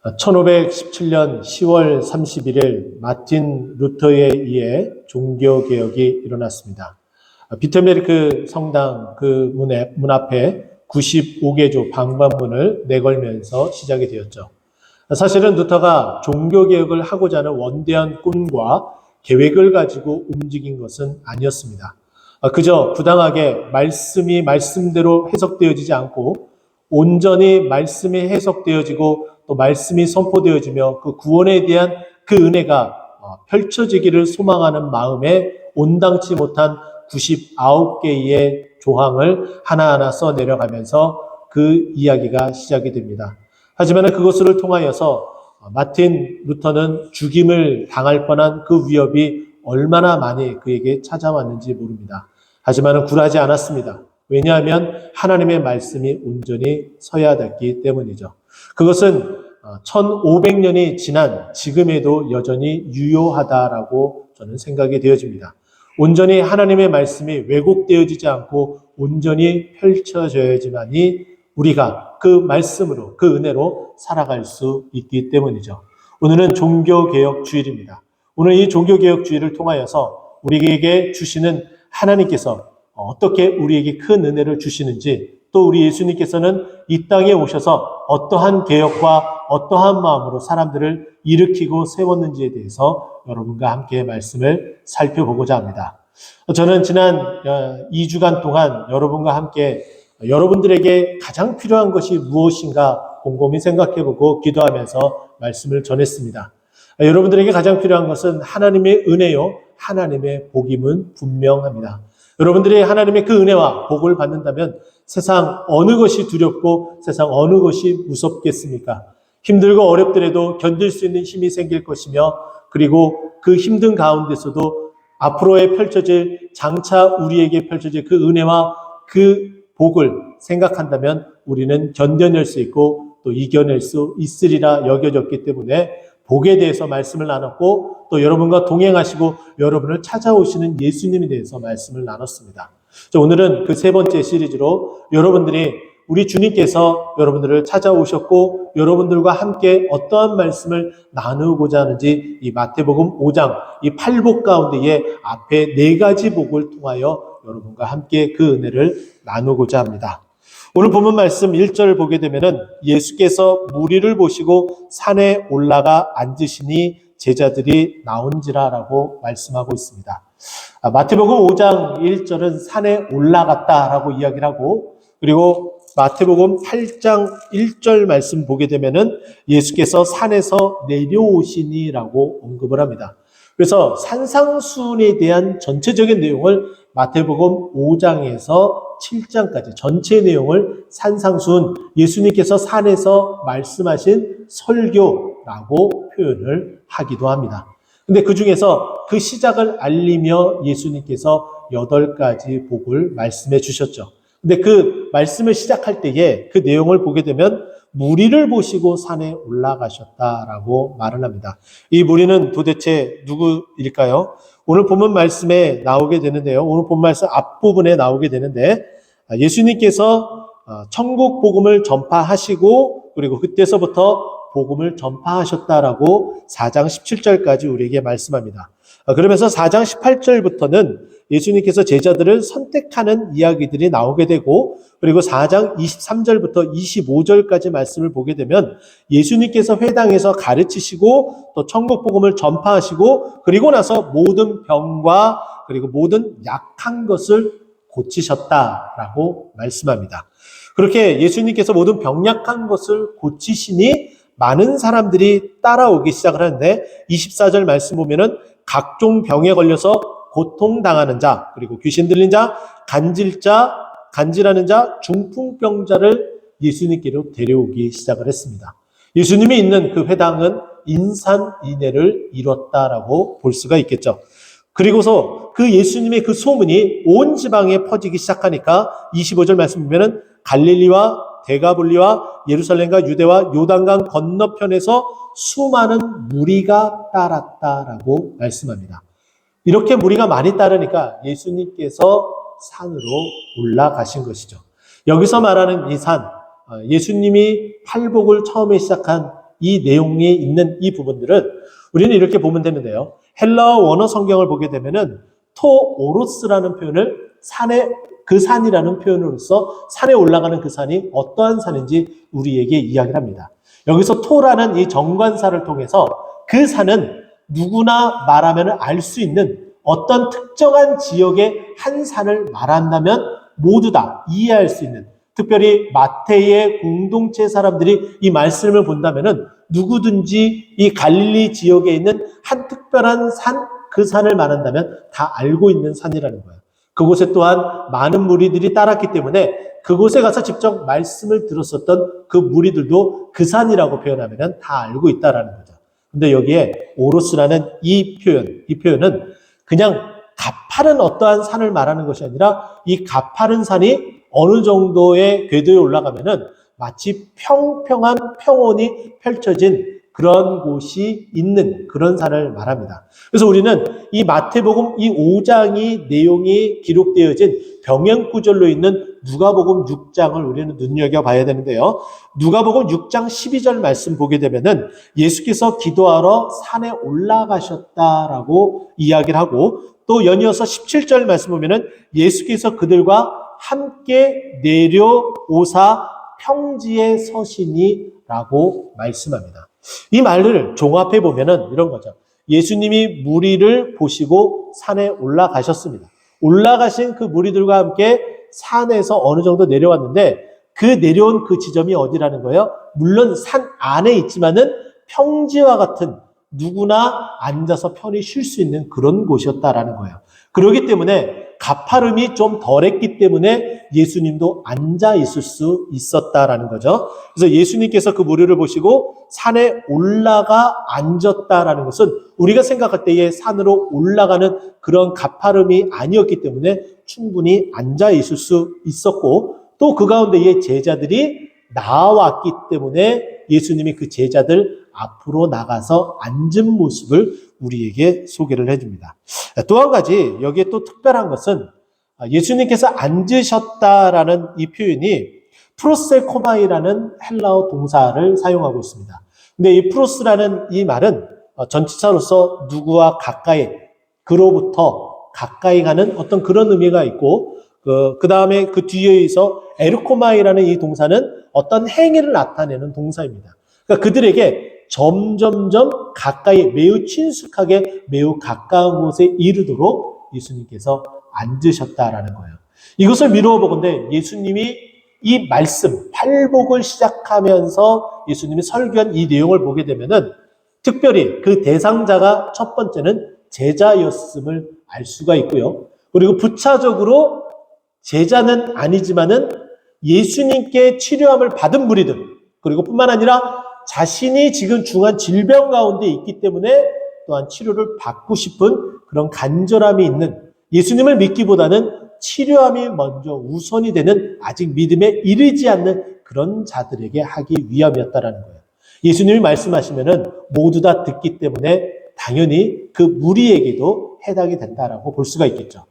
1517년 10월 31일 마틴 루터에 의해 종교개혁이 일어났습니다. 비터메르크 성당 그 문 앞에 95개조 방반문을 내걸면서 시작이 되었죠. 사실은 루터가 종교개혁을 하고자 하는 원대한 꿈과 계획을 가지고 움직인 것은 아니었습니다. 그저 부당하게 말씀이 말씀대로 해석되어지지 않고 온전히 말씀이 해석되어지고 또 말씀이 선포되어지며 그 구원에 대한 그 은혜가 펼쳐지기를 소망하는 마음에 온당치 못한 99개의 조항을 하나하나 써내려가면서 그 이야기가 시작이 됩니다. 하지만 그것을 통하여서 마틴 루터는 죽임을 당할 뻔한 그 위협이 얼마나 많이 그에게 찾아왔는지 모릅니다. 하지만 굴하지 않았습니다. 왜냐하면 하나님의 말씀이 온전히 서야 됐기 때문이죠. 그것은 1500년이 지난 지금에도 여전히 유효하다라고 저는 생각이 되어집니다. 온전히 하나님의 말씀이 왜곡되어지지 않고 온전히 펼쳐져야지만이 우리가 그 말씀으로, 그 은혜로 살아갈 수 있기 때문이죠. 오늘은 종교개혁 주일입니다. 오늘 이 종교개혁 주일을 통하여서 우리에게 주시는 하나님께서 어떻게 우리에게 큰 은혜를 주시는지, 또 우리 예수님께서는 이 땅에 오셔서 어떠한 개혁과 어떠한 마음으로 사람들을 일으키고 세웠는지에 대해서 여러분과 함께 말씀을 살펴보고자 합니다. 저는 지난 2주간 동안 여러분과 함께 여러분들에게 가장 필요한 것이 무엇인가 곰곰이 생각해보고 기도하면서 말씀을 전했습니다. 여러분들에게 가장 필요한 것은 하나님의 은혜요, 하나님의 복임은 분명합니다. 여러분들이 하나님의 그 은혜와 복을 받는다면 세상 어느 것이 두렵고 세상 어느 것이 무섭겠습니까? 힘들고 어렵더라도 견딜 수 있는 힘이 생길 것이며, 그리고 그 힘든 가운데서도 앞으로에 펼쳐질, 장차 우리에게 펼쳐질 그 은혜와 그 복을 생각한다면 우리는 견뎌낼 수 있고 또 이겨낼 수 있으리라 여겨졌기 때문에 복에 대해서 말씀을 나눴고, 또 여러분과 동행하시고 여러분을 찾아오시는 예수님에 대해서 말씀을 나눴습니다. 오늘은 그 세 번째 시리즈로 여러분들이 우리 주님께서 여러분들을 찾아오셨고 여러분들과 함께 어떠한 말씀을 나누고자 하는지 이 마태복음 5장 이 8복 가운데에 앞에 4가지 복을 통하여 여러분과 함께 그 은혜를 나누고자 합니다. 오늘 본문 말씀 1절을 보게 되면은 예수께서 무리를 보시고 산에 올라가 앉으시니 제자들이 나온지라라고 말씀하고 있습니다. 마태복음 5장 1절은 산에 올라갔다라고 이야기를 하고, 그리고 마태복음 8장 1절 말씀 보게 되면은 예수께서 산에서 내려오시니라고 언급을 합니다. 그래서 산상수훈에 대한 전체적인 내용을 마태복음 5장에서 7장까지 전체 내용을 산상수훈, 예수님께서 산에서 말씀하신 설교라고 표현을 하기도 합니다. 근데 그 중에서 그 시작을 알리며 예수님께서 8가지 복을 말씀해 주셨죠. 근데 그 말씀을 시작할 때에 그 내용을 보게 되면 무리를 보시고 산에 올라가셨다라고 말을 합니다. 이 무리는 도대체 누구일까요? 오늘 본문 말씀에 나오게 되는데요. 오늘 본문 말씀 앞부분에 나오게 되는데, 예수님께서 천국 복음을 전파하시고 그리고 그때서부터 복음을 전파하셨다라고 4장 17절까지 우리에게 말씀합니다. 그러면서 4장 18절부터는 예수님께서 제자들을 선택하는 이야기들이 나오게 되고, 그리고 4장 23절부터 25절까지 말씀을 보게 되면 예수님께서 회당에서 가르치시고 또 천국 복음을 전파하시고 그리고 나서 모든 병과 그리고 모든 약한 것을 고치셨다라고 말씀합니다. 그렇게 예수님께서 모든 병약한 것을 고치시니 많은 사람들이 따라오기 시작을 하는데, 24절 말씀 보면은 각종 병에 걸려서 고통당하는 자, 그리고 귀신 들린 자, 간질하는 자, 중풍병자를 예수님께로 데려오기 시작을 했습니다. 예수님이 있는 그 회당은 인산인해를 이뤘다라고 볼 수가 있겠죠. 그리고서 그 예수님의 그 소문이 온 지방에 퍼지기 시작하니까 25절 말씀 보면은 갈릴리와 데가볼리와 예루살렘과 유대와 요단강 건너편에서 수많은 무리가 따랐다라고 말씀합니다. 이렇게 무리가 많이 따르니까 예수님께서 산으로 올라가신 것이죠. 여기서 말하는 이 산, 예수님이 팔복을 처음에 시작한 이 내용이 있는 이 부분들은 우리는 이렇게 보면 되는데요. 헬라어 원어 성경을 보게 되면은 토오로스라는 표현을 그 산이라는 표현으로서 산에 올라가는 그 산이 어떠한 산인지 우리에게 이야기를 합니다. 여기서 토라는 이 정관사를 통해서 그 산은 누구나 말하면 알 수 있는 어떤 특정한 지역의 한 산을 말한다면 모두 다 이해할 수 있는, 특별히 마태의 공동체 사람들이 이 말씀을 본다면은 누구든지 이 갈릴리 지역에 있는 한 특별한 산, 그 산을 말한다면 다 알고 있는 산이라는 거예요. 그곳에 또한 많은 무리들이 따랐기 때문에 그곳에 가서 직접 말씀을 들었었던 그 무리들도 그 산이라고 표현하면 다 알고 있다라는 거죠. 근데 여기에 오로스라는 이 표현은 그냥 가파른 어떠한 산을 말하는 것이 아니라 이 가파른 산이 어느 정도의 궤도에 올라가면은 마치 평평한 평원이 펼쳐진 그런 곳이 있는 그런 산을 말합니다. 그래서 우리는 이 마태복음 이 5장이 내용이 기록되어진 병행구절로 있는 누가복음 6장을 우리는 눈여겨봐야 되는데요. 누가복음 6장 12절 말씀 보게 되면은 예수께서 기도하러 산에 올라가셨다라고 이야기를 하고, 또 연이어서 17절 말씀 보면은 예수께서 그들과 함께 내려오사 평지에 서시니라고 말씀합니다. 이 말을 종합해 보면은 이런 거죠. 예수님이 무리를 보시고 산에 올라가셨습니다. 올라가신 그 무리들과 함께 산에서 어느 정도 내려왔는데 그 내려온 그 지점이 어디라는 거예요? 물론 산 안에 있지만은 평지와 같은 누구나 앉아서 편히 쉴 수 있는 그런 곳이었다라는 거예요. 그렇기 때문에 가파름이 좀 덜했기 때문에 예수님도 앉아 있을 수 있었다라는 거죠. 그래서 예수님께서 그 무리를 보시고 산에 올라가 앉았다라는 것은 우리가 생각할 때의 산으로 올라가는 그런 가파름이 아니었기 때문에 충분히 앉아 있을 수 있었고, 또 그 가운데에 제자들이 나왔기 때문에 예수님이 그 제자들 앞으로 나가서 앉은 모습을 우리에게 소개를 해줍니다. 또 한 가지 여기에 또 특별한 것은 예수님께서 앉으셨다라는 이 표현이 프로셀코마이라는 헬라어 동사를 사용하고 있습니다. 근데 이 프로스라는 이 말은 전치사로서 누구와 가까이, 그로부터 가까이 가는 어떤 그런 의미가 있고, 그 다음에 그 뒤에서 에르코마이라는 이 동사는 어떤 행위를 나타내는 동사입니다. 그러니까 그들에게 점점점 가까이, 매우 친숙하게, 매우 가까운 곳에 이르도록 예수님께서 앉으셨다라는 거예요. 이것을 미루어 보건대 예수님이 이 말씀, 팔복을 시작하면서 예수님이 설교한 이 내용을 보게 되면은 특별히 그 대상자가 첫 번째는 제자였음을 알 수가 있고요. 그리고 부차적으로 제자는 아니지만은 예수님께 치료함을 받은 무리들, 그리고 뿐만 아니라 자신이 지금 중한 질병 가운데 있기 때문에 또한 치료를 받고 싶은 그런 간절함이 있는, 예수님을 믿기보다는 치료함이 먼저 우선이 되는 아직 믿음에 이르지 않는 그런 자들에게 하기 위함이었다라는 거예요. 예수님이 말씀하시면은 모두 다 듣기 때문에 당연히 그 무리에게도 해당이 된다라고 볼 수가 있겠죠.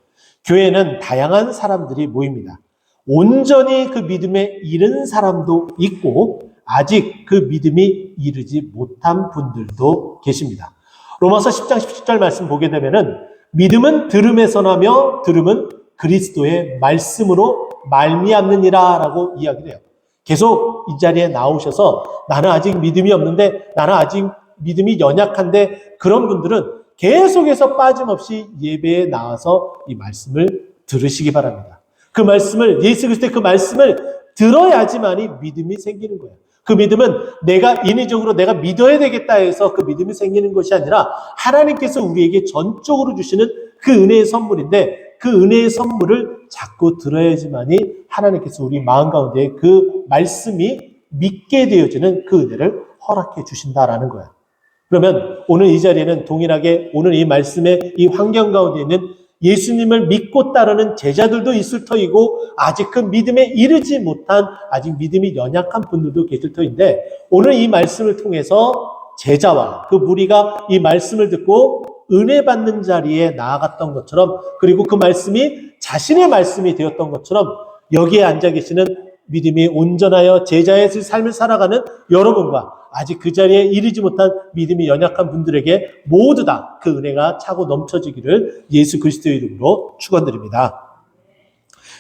교회는 다양한 사람들이 모입니다. 온전히 그 믿음에 이른 사람도 있고 아직 그 믿음이 이르지 못한 분들도 계십니다. 로마서 10장 17절 말씀 보게 되면은 믿음은 들음에서 나며 들음은 그리스도의 말씀으로 말미암느니라 라고 이야기를 해요. 계속 이 자리에 나오셔서 나는 아직 믿음이 없는데, 나는 아직 믿음이 연약한데, 그런 분들은 계속해서 빠짐없이 예배에 나와서 이 말씀을 들으시기 바랍니다. 그 말씀을, 예수 그리스도의 그 말씀을 들어야지만이 믿음이 생기는 거예요. 그 믿음은 내가 인위적으로 내가 믿어야 되겠다 해서 그 믿음이 생기는 것이 아니라 하나님께서 우리에게 전적으로 주시는 그 은혜의 선물인데, 그 은혜의 선물을 자꾸 들어야지만이 하나님께서 우리 마음 가운데 그 말씀이 믿게 되어지는 그 은혜를 허락해 주신다라는 거예요. 그러면 오늘 이 자리에는 동일하게 오늘 이 말씀의 이 환경 가운데 있는 예수님을 믿고 따르는 제자들도 있을 터이고, 아직 그 믿음에 이르지 못한 아직 믿음이 연약한 분들도 계실 터인데, 오늘 이 말씀을 통해서 제자와 그 무리가 이 말씀을 듣고 은혜 받는 자리에 나아갔던 것처럼, 그리고 그 말씀이 자신의 말씀이 되었던 것처럼 여기에 앉아 계시는 믿음이 온전하여 제자의 삶을 살아가는 여러분과 아직 그 자리에 이르지 못한 믿음이 연약한 분들에게 모두 다 그 은혜가 차고 넘쳐지기를 예수 그리스도의 이름으로 축원드립니다.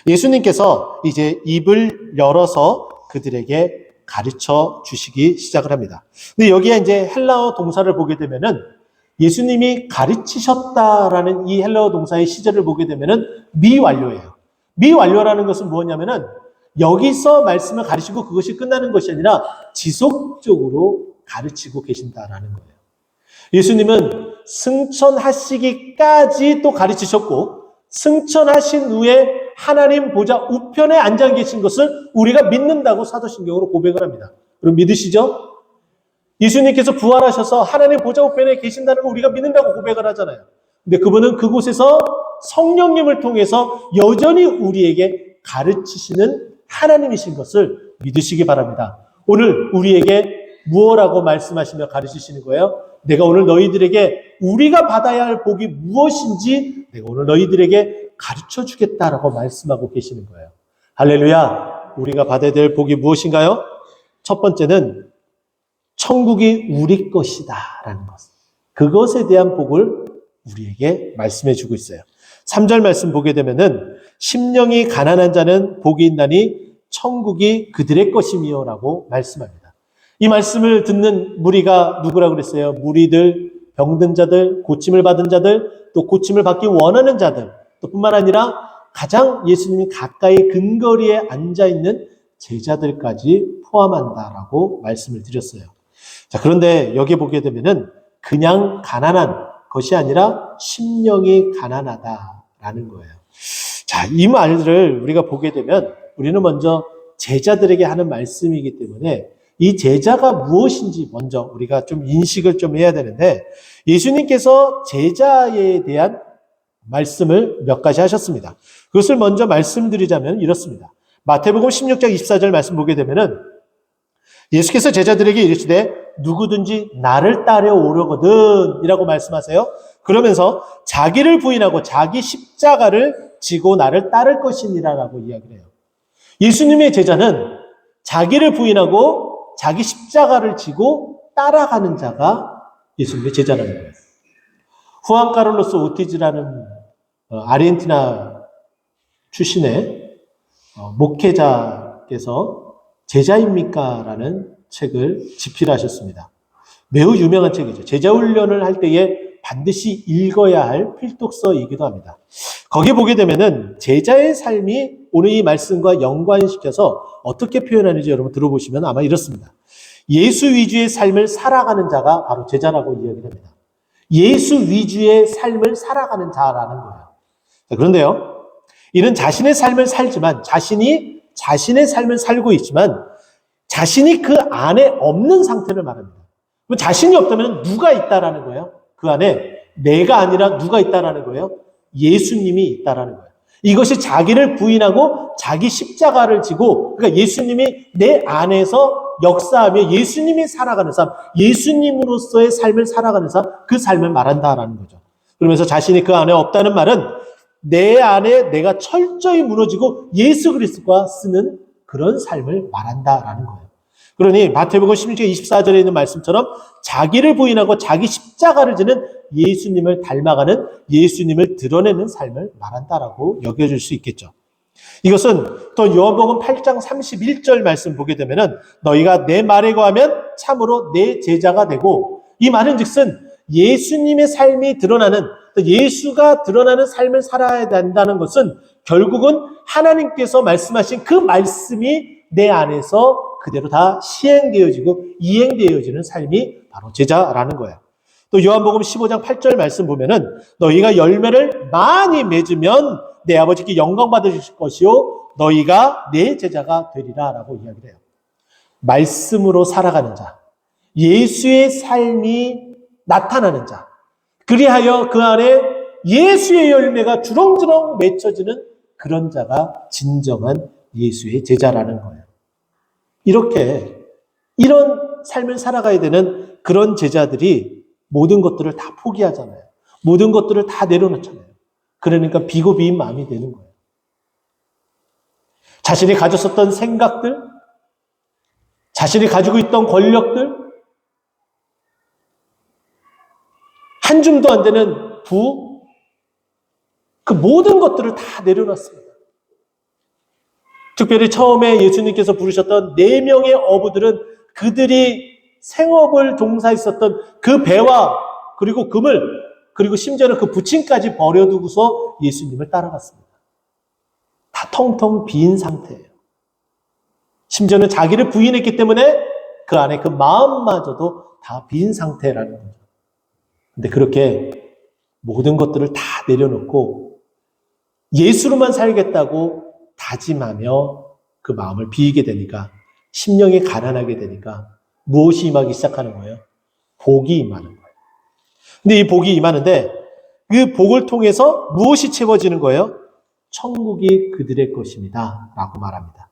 예수님께서 이제 입을 열어서 그들에게 가르쳐 주시기 시작을 합니다. 근데 여기에 이제 헬라어 동사를 보게 되면은 예수님이 가르치셨다라는 이 헬라어 동사의 시제를 보게 되면은 미완료예요. 미완료라는 것은 뭐냐면은 여기서 말씀을 가르치고 그것이 끝나는 것이 아니라 지속적으로 가르치고 계신다라는 거예요. 예수님은 승천하시기까지 또 가르치셨고 승천하신 후에 하나님 보좌 우편에 앉아 계신 것을 우리가 믿는다고 사도신경으로 고백을 합니다. 여러분 믿으시죠? 예수님께서 부활하셔서 하나님 보좌 우편에 계신다는 걸 우리가 믿는다고 고백을 하잖아요. 근데 그분은 그곳에서 성령님을 통해서 여전히 우리에게 가르치시는 하나님이신 것을 믿으시기 바랍니다. 오늘 우리에게 무엇라고 말씀하시며 가르치시는 거예요? 내가 오늘 너희들에게 우리가 받아야 할 복이 무엇인지 내가 오늘 너희들에게 가르쳐 주겠다라고 말씀하고 계시는 거예요. 할렐루야! 우리가 받아야 될 복이 무엇인가요? 첫 번째는 천국이 우리 것이다 라는 것. 그것에 대한 복을 우리에게 말씀해 주고 있어요. 3절 말씀 보게 되면은 심령이 가난한 자는 복이 있나니 천국이 그들의 것이며 라고 말씀합니다. 이 말씀을 듣는 무리가 누구라고 그랬어요? 무리들, 병든 자들, 고침을 받은 자들, 또 고침을 받기 원하는 자들, 또 뿐만 아니라 가장 예수님이 가까이 근거리에 앉아있는 제자들까지 포함한다라고 말씀을 드렸어요. 자, 그런데 여기 보게 되면은 그냥 가난한 것이 아니라 심령이 가난하다라는 거예요. 자, 이 말들을 우리가 보게 되면 우리는 먼저 제자들에게 하는 말씀이기 때문에 이 제자가 무엇인지 먼저 우리가 좀 인식을 좀 해야 되는데 예수님께서 제자에 대한 말씀을 몇 가지 하셨습니다. 그것을 먼저 말씀드리자면 이렇습니다. 마태복음 16장 24절 말씀 보게 되면은 예수께서 제자들에게 이르시되 누구든지 나를 따라오려거든 이라고 말씀하세요. 그러면서 자기를 부인하고 자기 십자가를 지고 나를 따를 것이니라라고 이야기를 해요. 예수님의 제자는 자기를 부인하고 자기 십자가를 지고 따라가는 자가 예수님의 제자라는 거예요. 후안 카를로스 오티즈라는 아르헨티나 출신의 목회자께서 제자입니까? 라는 책을 집필하셨습니다. 매우 유명한 책이죠. 제자훈련을 할 때에 반드시 읽어야 할 필독서이기도 합니다. 거기에 보게 되면은 제자의 삶이 오늘 이 말씀과 연관시켜서 어떻게 표현하는지 여러분 들어보시면 아마 이렇습니다. 예수 위주의 삶을 살아가는 자가 바로 제자라고 이야기를 합니다. 예수 위주의 삶을 살아가는 자라는 거예요. 자, 그런데요, 이는 자신의 삶을 살지만 자신이 자신의 삶을 살고 있지만 자신이 그 안에 없는 상태를 말합니다. 그럼 자신이 없다면 누가 있다라는 거예요? 그 안에 내가 아니라 누가 있다라는 거예요? 예수님이 있다라는 거예요. 이것이 자기를 부인하고 자기 십자가를 지고, 그러니까 예수님이 내 안에서 역사하며 예수님이 살아가는 삶, 예수님으로서의 삶을 살아가는 삶, 그 삶을 말한다라는 거죠. 그러면서 자신이 그 안에 없다는 말은 내 안에 내가 철저히 무너지고 예수 그리스도가 쓰는 그런 삶을 말한다라는 거예요. 그러니 마태복음 16장 24절에 있는 말씀처럼 자기를 부인하고 자기 십자가를 지는 예수님을 닮아가는, 예수님을 드러내는 삶을 말한다라고 여겨질 수 있겠죠. 이것은 또 요한복음 8장 31절 말씀 보게 되면은 너희가 내 말에 거하면 참으로 내 제자가 되고, 이 말은 즉슨 예수님의 삶이 드러나는, 예수가 드러나는 삶을 살아야 된다는 것은 결국은 하나님께서 말씀하신 그 말씀이 내 안에서 그대로 다 시행되어지고 이행되어지는 삶이 바로 제자라는 거예요. 또 요한복음 15장 8절 말씀 보면은 너희가 열매를 많이 맺으면 내 아버지께 영광 받으실 것이요 너희가 내 제자가 되리라 라고 이야기를 해요. 말씀으로 살아가는 자, 예수의 삶이 나타나는 자, 그리하여 그 안에 예수의 열매가 주렁주렁 맺혀지는 그런 자가 진정한 예수의 제자라는 거예요. 이렇게 이런 삶을 살아가야 되는 그런 제자들이 모든 것들을 다 포기하잖아요. 모든 것들을 다 내려놓잖아요. 그러니까 비고비인 마음이 되는 거예요. 자신이 가졌었던 생각들, 자신이 가지고 있던 권력들, 한 줌도 안 되는 부, 그 모든 것들을 다 내려놨습니다. 특별히 처음에 예수님께서 부르셨던 4명의 어부들은 그들이 생업을 종사했었던 그 배와 그리고 그물, 그리고 심지어는 그 부침까지 버려두고서 예수님을 따라갔습니다. 다 텅텅 빈 상태예요. 심지어는 자기를 부인했기 때문에 그 안에 그 마음마저도 다 빈 상태라는 거죠. 근데 그렇게 모든 것들을 다 내려놓고 예수로만 살겠다고 다짐하며 그 마음을 비이게 되니까, 심령이 가난하게 되니까 무엇이 임하기 시작하는 거예요? 복이 임하는 거예요. 근데 이 복이 임하는데 그 복을 통해서 무엇이 채워지는 거예요? 천국이 그들의 것입니다 라고 말합니다.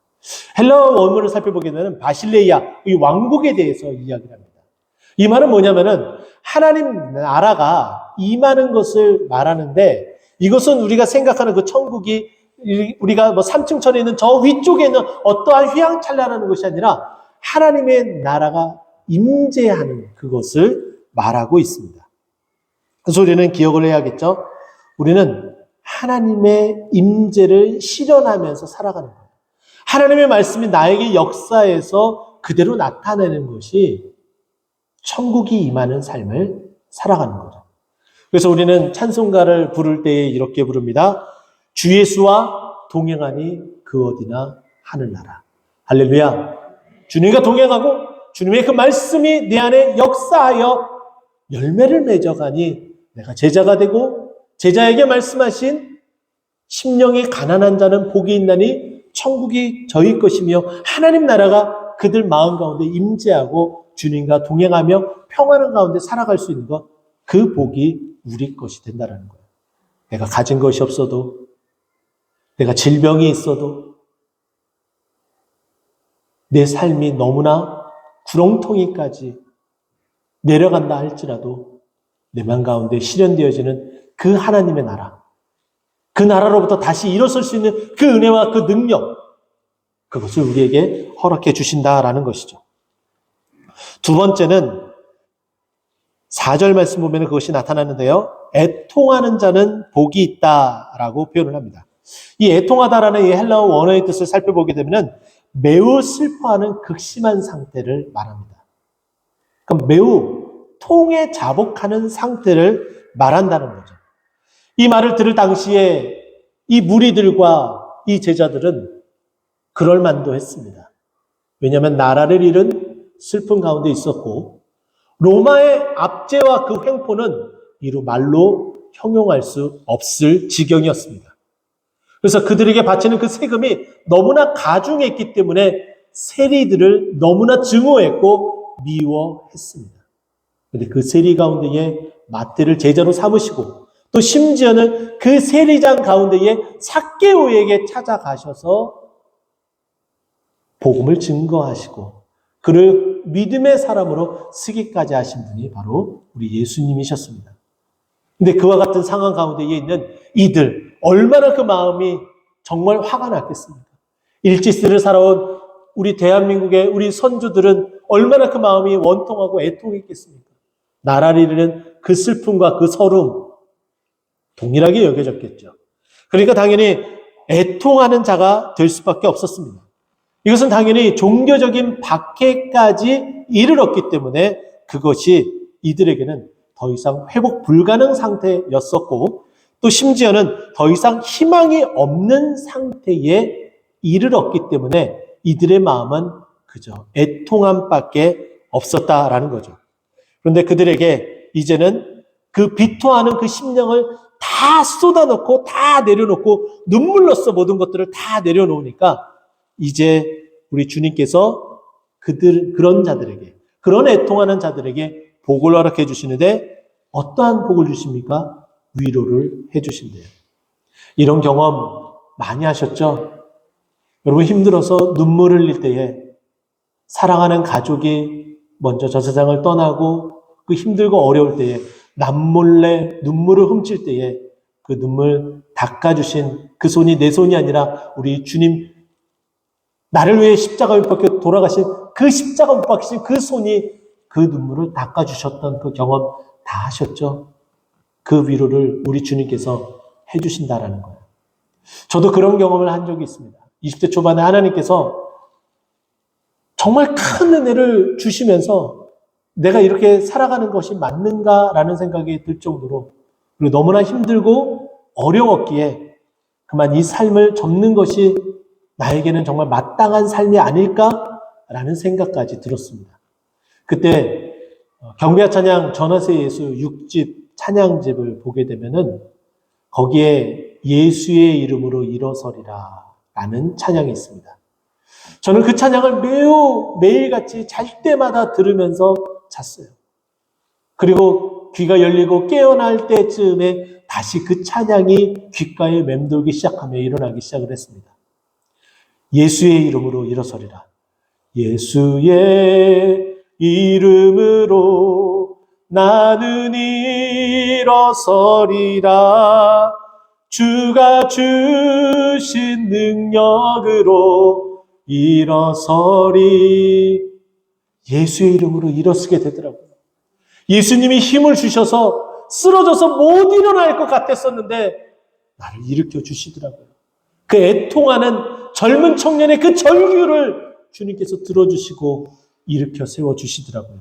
헬라어 원문을 살펴보게 되면 바실레이아, 이 왕국에 대해서 이야기를 합니다. 이 말은 뭐냐면은 하나님 나라가 임하는 것을 말하는데, 이것은 우리가 생각하는 그 천국이 우리가 뭐 3층 천에 있는 저 위쪽에 있는 어떠한 휘황찬란한 것이 아니라 하나님의 나라가 임재하는 그것을 말하고 있습니다. 그래서 우리는 기억을 해야겠죠. 우리는 하나님의 임재를 실현하면서 살아가는 거예요. 하나님의 말씀이 나에게 역사에서 그대로 나타내는 것이 천국이 임하는 삶을 살아가는 거죠. 그래서 우리는 찬송가를 부를 때에 이렇게 부릅니다. 주 예수와 동행하니 그 어디나 하늘나라. 할렐루야. 주님과 동행하고 주님의 그 말씀이 내 안에 역사하여 열매를 맺어가니 내가 제자가 되고, 제자에게 말씀하신 심령이 가난한 자는 복이 있나니 천국이 저희 것이며 하나님 나라가 그들 마음 가운데 임재하고 주님과 동행하며 평안한 가운데 살아갈 수 있는 것, 그 복이 우리 것이 된다는 거예요. 내가 가진 것이 없어도, 내가 질병이 있어도, 내 삶이 너무나 구렁텅이까지 내려간다 할지라도 내 맘 가운데 실현되어지는 그 하나님의 나라, 그 나라로부터 다시 일어설 수 있는 그 은혜와 그 능력, 그것을 우리에게 허락해 주신다라는 것이죠. 두 번째는 4절 말씀 보면 그것이 나타나는데요. 애통하는 자는 복이 있다라고 표현을 합니다. 이 애통하다라는 이 헬라어 원어의 뜻을 살펴보게 되면 매우 슬퍼하는 극심한 상태를 말합니다. 그럼 매우 통에 자복하는 상태를 말한다는 거죠. 이 말을 들을 당시에 이 무리들과 이 제자들은 그럴 만도 했습니다. 왜냐하면 나라를 잃은 슬픔 가운데 있었고, 로마의 압제와 그 횡포는 이루 말로 형용할 수 없을 지경이었습니다. 그래서 그들에게 바치는 그 세금이 너무나 가중했기 때문에 세리들을 너무나 증오했고 미워했습니다. 그런데 그 세리 가운데에 마태를 제자로 삼으시고, 또 심지어는 그 세리장 가운데에 삭개오에게 찾아가셔서 복음을 증거하시고 그를 믿음의 사람으로 쓰기까지 하신 분이 바로 우리 예수님이셨습니다. 근데 그와 같은 상황 가운데에 있는 이들, 얼마나 그 마음이 정말 화가 났겠습니까? 일지스를 살아온 우리 대한민국의 우리 선조들은 얼마나 그 마음이 원통하고 애통했겠습니까? 나라를 잃는 그 슬픔과 그 서름, 동일하게 여겨졌겠죠. 그러니까 당연히 애통하는 자가 될 수밖에 없었습니다. 이것은 당연히 종교적인 박해까지 이르렀기 때문에 그것이 이들에게는 더 이상 회복 불가능 상태였었고, 또 심지어는 더 이상 희망이 없는 상태에 이르렀기 때문에 이들의 마음은 그저 애통함밖에 없었다라는 거죠. 그런데 그들에게 이제는 그 비토하는 그 심령을 다 쏟아놓고 다 내려놓고 눈물로써 모든 것들을 다 내려놓으니까 이제 우리 주님께서 그런 자들에게, 그런 애통하는 자들에게 복을 허락해 주시는데 어떠한 복을 주십니까? 위로를 해 주신대요. 이런 경험 많이 하셨죠? 여러분 힘들어서 눈물을 흘릴 때에 사랑하는 가족이 먼저 저 세상을 떠나고 그 힘들고 어려울 때에 남몰래 눈물을 훔칠 때에 그 눈물 닦아주신 그 손이 내 손이 아니라 우리 주님, 나를 위해 십자가 못 박혀 돌아가신 그 십자가 못 박히신 그 손이 그 눈물을 닦아주셨던 그 경험 다 하셨죠? 그 위로를 우리 주님께서 해주신다라는 거예요. 저도 그런 경험을 한 적이 있습니다. 20대 초반에 하나님께서 정말 큰 은혜를 주시면서 내가 이렇게 살아가는 것이 맞는가라는 생각이 들 정도로, 그리고 너무나 힘들고 어려웠기에 그만 이 삶을 접는 것이 나에게는 정말 마땅한 삶이 아닐까라는 생각까지 들었습니다. 그때 경배와 찬양 전하세 예수 6집 찬양집을 보게 되면은 거기에 예수의 이름으로 일어서리라 라는 찬양이 있습니다. 저는 그 찬양을 매일같이 잘 때마다 들으면서 잤어요. 그리고 귀가 열리고 깨어날 때쯤에 다시 그 찬양이 귓가에 맴돌기 시작하며 일어나기 시작을 했습니다. 예수의 이름으로 일어서리라. 예수의 이름으로 나는 일어서리라. 주가 주신 능력으로 일어서리. 예수의 이름으로 일어서게 되더라고요. 예수님이 힘을 주셔서 쓰러져서 못 일어날 것 같았었는데 나를 일으켜 주시더라고요. 그 애통하는 젊은 청년의 그 절규를 주님께서 들어주시고 일으켜 세워주시더라고요.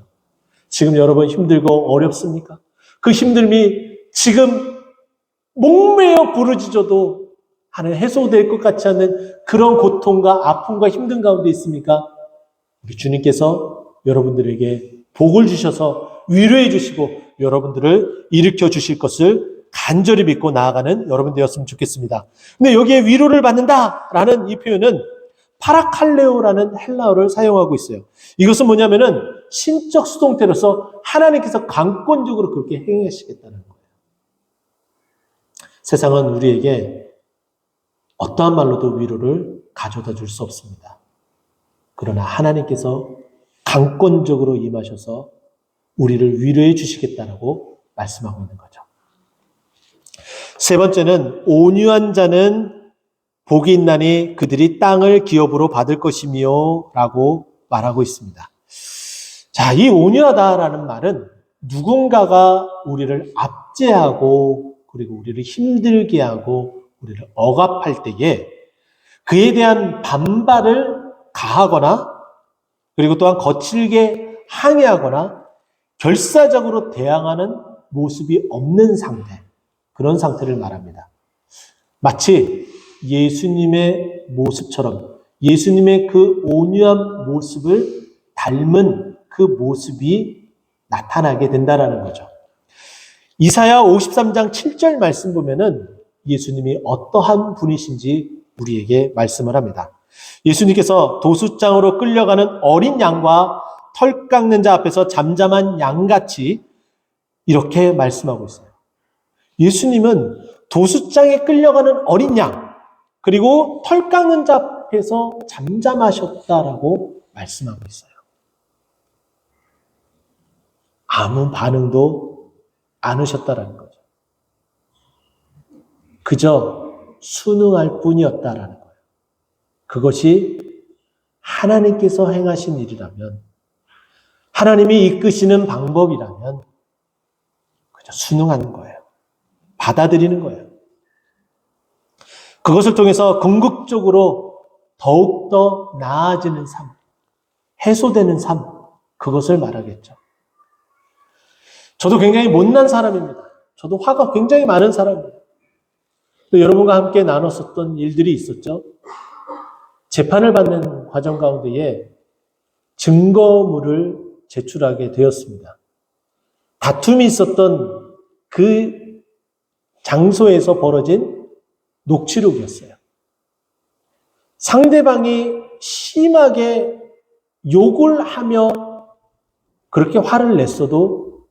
지금 여러분 힘들고 어렵습니까? 그 힘듦이 지금 목매어 부르짖어도 하는 해소될 것 같지 않는 그런 고통과 아픔과 힘든 가운데 있습니까? 우리 주님께서 여러분들에게 복을 주셔서 위로해 주시고 여러분들을 일으켜 주실 것을 간절히 믿고 나아가는 여러분 되었으면 좋겠습니다. 근데 여기에 위로를 받는다라는 이 표현은 파라칼레오라는 헬라어를 사용하고 있어요. 이것은 뭐냐면은 신적 수동태로서 하나님께서 강권적으로 그렇게 행하시겠다는 거예요. 세상은 우리에게 어떠한 말로도 위로를 가져다 줄 수 없습니다. 그러나 하나님께서 강권적으로 임하셔서 우리를 위로해 주시겠다라고 말씀하고 있는 거죠. 세 번째는 온유한 자는 복이 있나니 그들이 땅을 기업으로 받을 것이며 라고 말하고 있습니다. 자, 이 온유하다라는 말은 누군가가 우리를 압제하고 그리고 우리를 힘들게 하고 우리를 억압할 때에 그에 대한 반발을 가하거나 그리고 또한 거칠게 항의하거나 결사적으로 대항하는 모습이 없는 상태, 그런 상태를 말합니다. 마치 예수님의 모습처럼 예수님의 그 온유한 모습을 닮은 그 모습이 나타나게 된다는 거죠. 이사야 53장 7절 말씀 보면은 예수님이 어떠한 분이신지 우리에게 말씀을 합니다. 예수님께서 도수장으로 끌려가는 어린 양과 털 깎는 자 앞에서 잠잠한 양같이 이렇게 말씀하고 있어요. 예수님은 도수장에 끌려가는 어린 양, 그리고 털 깎는 자 앞에서 잠잠하셨다라고 말씀하고 있어요. 아무 반응도 않으셨다라는 거죠. 그저 순응할 뿐이었다라는 거예요. 그것이 하나님께서 행하신 일이라면, 하나님이 이끄시는 방법이라면 그저 순응하는 거예요. 받아들이는 거예요. 그것을 통해서 궁극적으로 더욱더 나아지는 삶, 해소되는 삶, 그것을 말하겠죠. 저도 굉장히 못난 사람입니다. 저도 화가 굉장히 많은 사람이에요. 또 여러분과 함께 나눴었던 일들이 있었죠. 재판을 받는 과정 가운데에 증거물을 제출하게 되었습니다. 다툼이 있었던 그 장소에서 벌어진 녹취록이었어요. 상대방이 심하게 욕을 하며 그렇게 화를 냈어도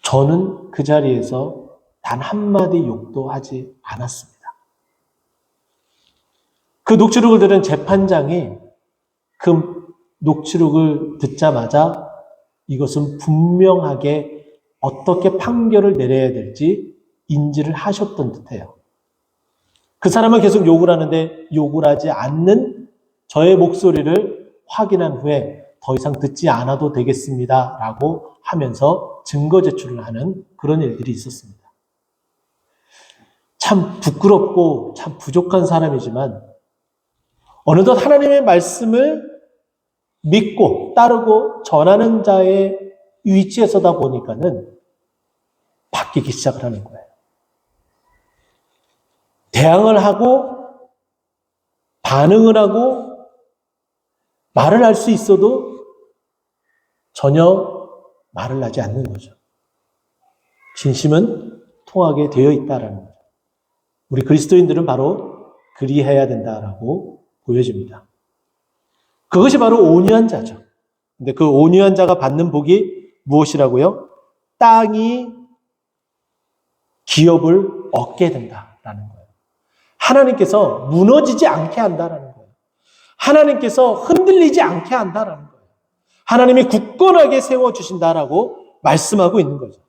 저는 그 자리에서 단 한마디 욕도 하지 않았습니다. 그 녹취록을 들은 재판장이 그 녹취록을 듣자마자 이것은 분명하게 어떻게 판결을 내려야 될지 인지를 하셨던 듯해요. 그 사람은 계속 욕을 하는데 욕을 하지 않는 저의 목소리를 확인한 후에 더 이상 듣지 않아도 되겠습니다 라고 하면서 증거 제출을 하는 그런 일들이 있었습니다. 참 부끄럽고 참 부족한 사람이지만 어느덧 하나님의 말씀을 믿고 따르고 전하는 자의 위치에 서다 보니까는 바뀌기 시작을 하는 거예요. 대항을 하고 반응을 하고 말을 할 수 있어도 전혀 말을 하지 않는 거죠. 진심은 통하게 되어 있다라는 거죠. 우리 그리스도인들은 바로 그리해야 된다라고 보여집니다. 그것이 바로 온유한 자죠. 근데 그 온유한 자가 받는 복이 무엇이라고요? 땅이 기업을 얻게 된다라는 거예요. 하나님께서 무너지지 않게 한다라는 거예요. 하나님께서 흔들리지 않게 한다라는 거예요. 하나님이 굳건하게 세워주신다라고 말씀하고 있는 거죠.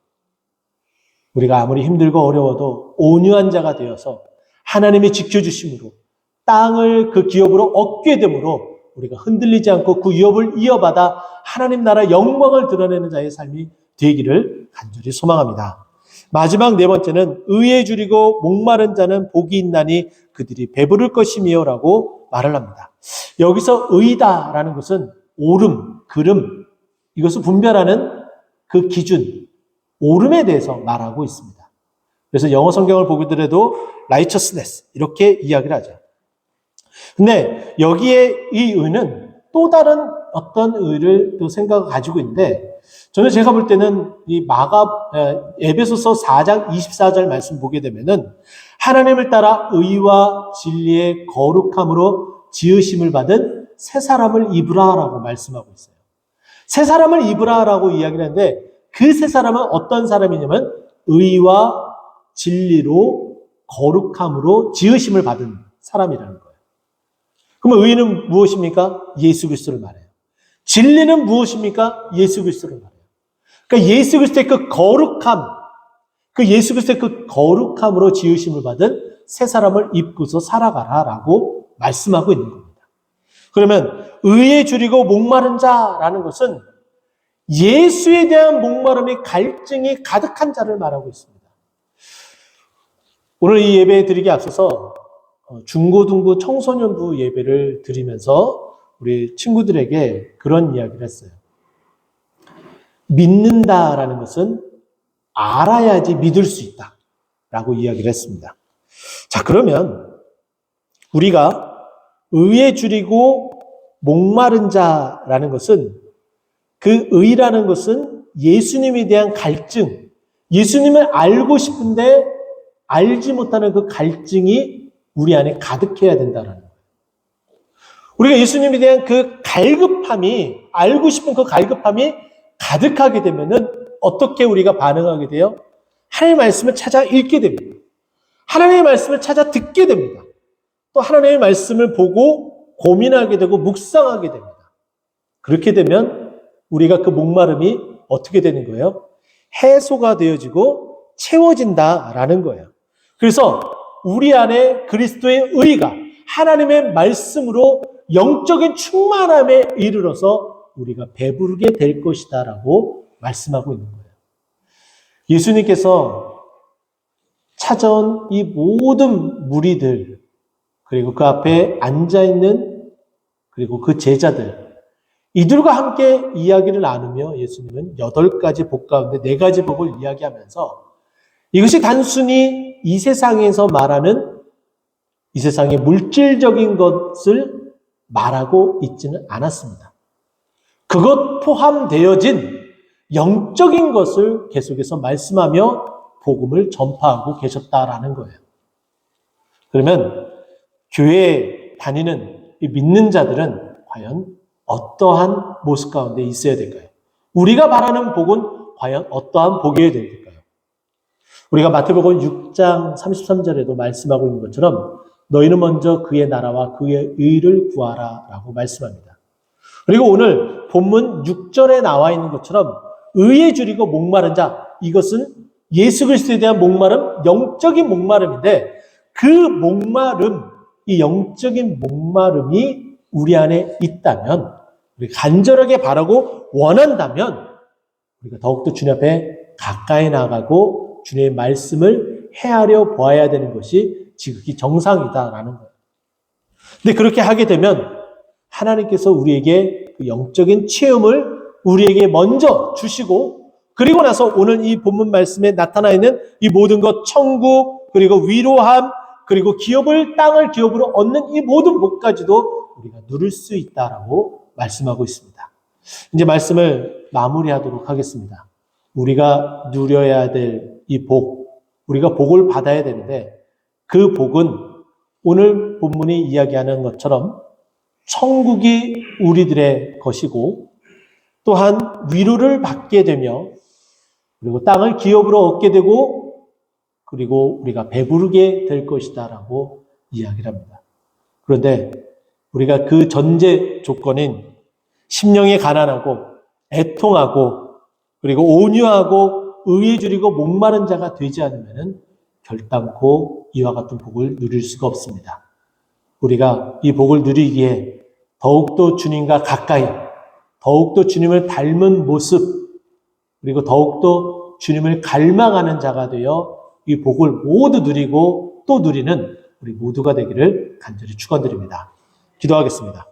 우리가 아무리 힘들고 어려워도 온유한 자가 되어서 하나님이 지켜주심으로 땅을 그 기업으로 얻게 되므로 우리가 흔들리지 않고 그 유업을 이어받아 하나님 나라 영광을 드러내는 자의 삶이 되기를 간절히 소망합니다. 마지막 네 번째는 의에 줄이고 목마른 자는 복이 있나니 그들이 배부를 것이며 라고 말을 합니다. 여기서 의다라는 것은 옳음, 그름, 이것을 분별하는 그 기준, 옳음에 대해서 말하고 있습니다. 그래서 영어 성경을 보더라도 righteousness 이렇게 이야기를 하죠. 근데 여기에 이 의는 또 다른 어떤 의를 또 생각을 가지고 있는데 저는 제가 볼 때는 이 에베소서 4장 24절 말씀 보게 되면은 하나님을 따라 의와 진리의 거룩함으로 지으심을 받은 새 사람을 입으라라고 말씀하고 있어요. 새 사람을 입으라라고 이야기를 하는데 그 새 사람은 어떤 사람이냐면 의와 진리로 거룩함으로 지으심을 받은 사람이라는 거예요. 그러면 의는 무엇입니까? 예수 그리스도를 말해요. 진리는 무엇입니까? 예수 그리스도를 말해요. 그러니까 예수 그리스도의 그 거룩함, 그 예수 그리스도의 그 거룩함으로 지으심을 받은 새 사람을 입고서 살아가라라고 말씀하고 있는 겁니다. 그러면 의에 줄이고 목마른 자라는 것은 예수에 대한 목마름이 갈증이 가득한 자를 말하고 있습니다. 오늘 이 예배 드리기 앞서서 중고등부 청소년부 예배를 드리면서 우리 친구들에게 그런 이야기를 했어요. 믿는다라는 것은 알아야지 믿을 수 있다라고 이야기를 했습니다. 자, 그러면 우리가 의에 줄이고 목마른 자라는 것은 그 의라는 것은 예수님에 대한 갈증, 예수님을 알고 싶은데 알지 못하는 그 갈증이 우리 안에 가득해야 된다는 거예요. 우리가 예수님에 대한 그 갈급함이, 알고 싶은 그 갈급함이 가득하게 되면은 어떻게 우리가 반응하게 돼요? 하나님의 말씀을 찾아 읽게 됩니다. 하나님의 말씀을 찾아 듣게 됩니다. 또 하나님의 말씀을 보고 고민하게 되고 묵상하게 됩니다. 그렇게 되면 우리가 그 목마름이 어떻게 되는 거예요? 해소가 되어지고 채워진다라는 거예요. 그래서 우리 안에 그리스도의 의가 하나님의 말씀으로 영적인 충만함에 이르러서 우리가 배부르게 될 것이다라고 말씀하고 있는 거예요. 예수님께서 찾아온 이 모든 무리들, 그리고 그 앞에 앉아있는 그리고 그 제자들, 이들과 함께 이야기를 나누며 예수님은 8가지 복 가운데 4가지 복을 이야기하면서 이것이 단순히 이 세상에서 말하는 이 세상의 물질적인 것을 말하고 있지는 않았습니다. 그것 포함되어진 영적인 것을 계속해서 말씀하며 복음을 전파하고 계셨다라는 거예요. 그러면 교회에 다니는 이 믿는 자들은 과연 어떠한 모습 가운데 있어야 될까요? 우리가 바라는 복은 과연 어떠한 복이어야 될까요? 우리가 마태복음 6장 33절에도 말씀하고 있는 것처럼 너희는 먼저 그의 나라와 그의 의를 구하라 라고 말씀합니다. 그리고 오늘 본문 6절에 나와 있는 것처럼 의에 줄이고 목마른 자, 이것은 예수 그리스도에 대한 목마름, 영적인 목마름인데 그 목마름, 이 영적인 목마름이 우리 안에 있다면 우리가 간절하게 바라고 원한다면 우리가 더욱더 주님 앞에 가까이 나가고 주님의 말씀을 헤아려 보아야 되는 것이 지극히 정상이다라는 거예요. 근데 그렇게 하게 되면 하나님께서 우리에게 그 영적인 체험을 우리에게 먼저 주시고, 그리고 나서 오늘 이 본문 말씀에 나타나 있는 이 모든 것, 천국, 그리고 위로함, 그리고 땅을 기업으로 얻는 이 모든 복까지도 우리가 누릴 수 있다라고 말씀하고 있습니다. 이제 말씀을 마무리하도록 하겠습니다. 우리가 누려야 될 이 복, 우리가 복을 받아야 되는데 그 복은 오늘 본문이 이야기하는 것처럼 천국이 우리들의 것이고, 또한 위로를 받게 되며, 그리고 땅을 기업으로 얻게 되고, 그리고 우리가 배부르게 될 것이다라고 이야기를 합니다. 그런데 우리가 그 전제 조건인 심령이 가난하고 애통하고 그리고 온유하고 의에 줄이고 목마른 자가 되지 않으면 결단코 이와 같은 복을 누릴 수가 없습니다. 우리가 이 복을 누리기에 더욱더 주님과 가까이, 더욱더 주님을 닮은 모습, 그리고 더욱더 주님을 갈망하는 자가 되어 이 복을 모두 누리고 또 누리는 우리 모두가 되기를 간절히 축원드립니다. 기도하겠습니다.